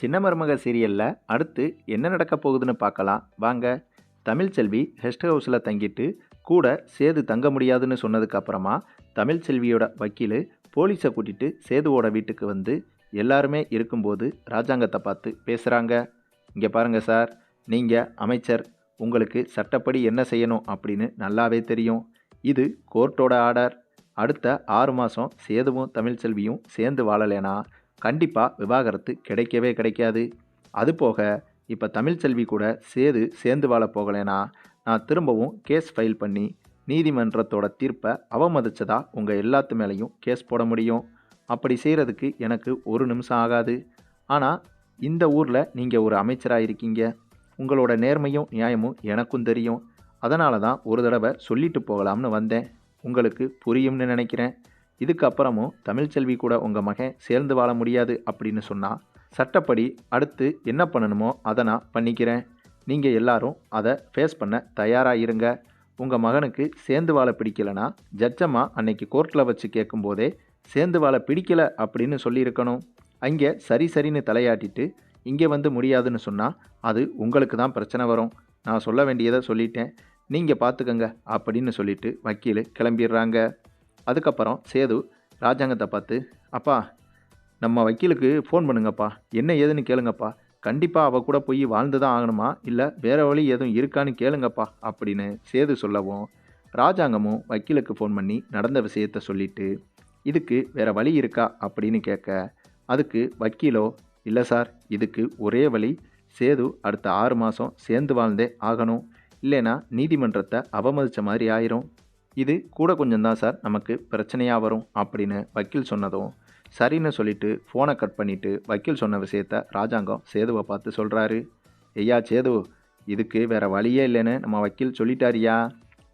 சின்ன மருமக சீரியல்ல அடுத்து என்ன நடக்க போகுதுன்னு பார்க்கலாம் வாங்க. தமிழ்ச்செல்வி கெஸ்ட் ஹவுஸில் தங்கிட்டு கூட சேது தங்க முடியாதுன்னு சொன்னதுக்கு அப்புறமா தமிழ்ச்செல்வியோட வக்கீல் போலீஸை கூட்டிட்டு சேதுவோட வீட்டுக்கு வந்து எல்லாருமே இருக்கும்போது ராஜாங்கத்தை பார்த்து பேசுகிறாங்க. இங்கே பாருங்க சார், நீங்கள் அமைச்சர், உங்களுக்கு சட்டப்படி என்ன செய்யணும் அப்படின்னு நல்லாவே தெரியும். இது கோர்ட்டோட ஆர்டர். அடுத்த 6 மாதம் சேதுவும் தமிழ்ச்செல்வியும் சேர்ந்து வாழலைனா கண்டிப்பாக விவாகரத்து கிடைக்கவே கிடைக்காது. அதுபோக இப்போ தமிழ்ச்செல்வி கூட சேர்ந்து வாழ போகலைனா நான் திரும்பவும் கேஸ் ஃபைல் பண்ணி நீதிமன்றத்தோட தீர்ப்பை அவமதிச்சதா உங்கள் எல்லாத்து மேலேயும் கேஸ் போட முடியும். அப்படி செய்கிறதுக்கு எனக்கு ஒரு நிமிஷம் ஆகாது. ஆனால் இந்த ஊரில் நீங்கள் ஒரு அமைச்சராக இருக்கீங்க. உங்களோட நேர்மையும் நியாயமும் எனக்கும் தெரியும். அதனால தான் ஒரு தடவை சொல்லிட்டு போகலாம்னு வந்தேன். உங்களுக்கு புரியும்னு நினைக்கிறேன். இதுக்கப்புறமும் தமிழ்ச்செல்வி கூட உங்கள் மகன் சேர்ந்து வாழ முடியாது அப்படின்னு சொன்னால் சட்டப்படி அடுத்து என்ன பண்ணணுமோ அதை நான் பண்ணிக்கிறேன். நீங்கள் எல்லாரும் அதை ஃபேஸ் பண்ண தயாராக இருங்க. உங்கள் மகனுக்கு சேர்ந்து வாழ பிடிக்கலைன்னா ஜட்ஜம்மா அன்னைக்கு கோர்ட்டில் வச்சு கேட்கும்போதே சேர்ந்து வாழ பிடிக்கலை அப்படின்னு சொல்லியிருக்கணும். அங்கே சரின்னு தலையாட்டிட்டு இங்கே வந்து முடியாதுன்னு சொன்னால் அது உங்களுக்கு தான் பிரச்சனை வரும். நான் சொல்ல வேண்டியதை சொல்லிட்டேன், நீங்கள் பார்த்துக்கங்க அப்படின்னு சொல்லிட்டு வக்கீல் கிளம்பிடுறாங்க. அதுக்கப்புறம் சேது ராஜாங்கத்தை பார்த்து, அப்பா நம்ம வக்கீலுக்கு ஃபோன் பண்ணுங்கப்பா, என்ன ஏதுன்னு கேளுங்கப்பா, கண்டிப்பாக அவள் கூட போய் வாழ்ந்து தான் ஆகணுமா இல்லை வேறு வழி எதுவும் இருக்கான்னு கேளுங்கப்பா அப்படின்னு சேது சொல்லவும், ராஜாங்கமும் வக்கீலுக்கு ஃபோன் பண்ணி நடந்த விஷயத்த சொல்லிவிட்டு இதுக்கு வேறு வழி இருக்கா அப்படின்னு கேட்க, அதுக்கு வக்கீலோ, இல்லை சார், இதுக்கு ஒரே வழி சேது அடுத்த 6 மாதம் சேர்ந்து வாழ்ந்தே ஆகணும், இல்லைனா நீதிமன்றத்தை அவமதித்த மாதிரி ஆயிரும். இது கூட கொஞ்சம் தான் சார் நமக்கு பிரச்சனையாக வரும் அப்படின்னு வக்கீல் சொன்னதும் சரின்னு சொல்லிட்டு ஃபோனை கட் பண்ணிவிட்டு வக்கீல் சொன்ன விஷயத்த ராஜாங்கம் சேதுவை பார்த்து சொல்கிறாரு. ஐயா சேது, இதுக்கு வேறு வழியே இல்லைன்னு நம்ம வக்கீல் சொல்லிட்டாரியா.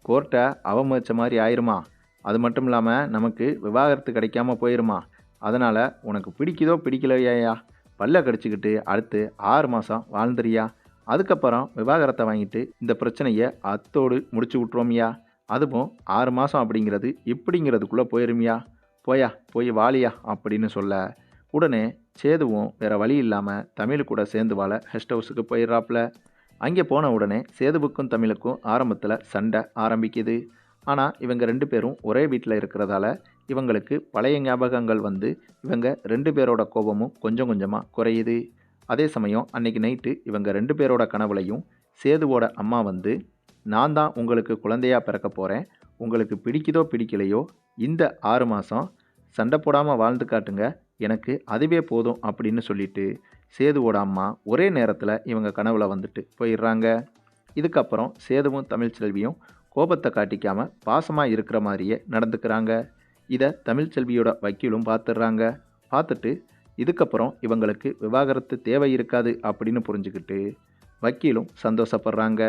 கோர்ட்டை அவமதித்த மாதிரி ஆயிருமா, அது மட்டும் இல்லாமல் நமக்கு விவாகரத்து கிடைக்காம போயிருமா. அதனால் உனக்கு பிடிக்குதோ பிடிக்கலையா பல்ல கடிச்சிக்கிட்டு அடுத்து 6 மாதம் வாழ்ந்துறியா. அதுக்கப்புறம் விவாகரத்தை வாங்கிட்டு இந்த பிரச்சனையை அத்தோடு முடிச்சு விட்ருவோம்யா. அதுவும் 6 மாதம் அப்படிங்கிறது இப்படிங்கிறதுக்குள்ளே போயிருமியா. போய் வாலியா அப்படின்னு சொல்ல, உடனே சேதுவும் வேறு வழி இல்லாமல் தமிழ் கூட சேர்ந்து வாழ கெஸ்ட் ஹவுஸுக்கு போயிடுறாப்புல. அங்கே போன உடனே சேதுவுக்கும் தமிழுக்கும் ஆரம்பத்தில் சண்டை ஆரம்பிக்குது. ஆனால் இவங்க 2 பேரும் ஒரே வீட்டில் இருக்கிறதால இவங்களுக்கு பழைய ஞாபகங்கள் வந்து இவங்க 2 பேரோட கோபமும் கொஞ்சம் கொஞ்சமாக குறையுது. அதே சமயம் அன்னைக்கு நைட்டு இவங்க 2 பேரோட கனவுலையும் சேதுவோட அம்மா வந்து, நான் தான் உங்களுக்கு குழந்தையாக பிறக்க போகிறேன், உங்களுக்கு பிடிக்குதோ பிடிக்கலையோ இந்த 6 மாதம் சண்டை போடாமல் வாழ்ந்து காட்டுங்க, எனக்கு அதுவே போதும் அப்படின்னு சொல்லிட்டு சேதுவோட அம்மா ஒரே நேரத்தில் இவங்க கனவுல வந்துட்டு போயிடுறாங்க. இதுக்கப்புறம் சேதுவும் தமிழ்ச்செல்வியும் கோபத்தை காட்டிக்காமல் பாசமாக இருக்கிற மாதிரியே நடந்துக்கிறாங்க. இதை தமிழ்ச்செல்வியோட வக்கீலும் பார்த்துடுறாங்க. பார்த்துட்டு இதுக்கப்புறம் இவங்களுக்கு விவாகரத்து தேவை இருக்காது அப்படின்னு புரிஞ்சுக்கிட்டு வக்கீலும் சந்தோஷப்படுறாங்க.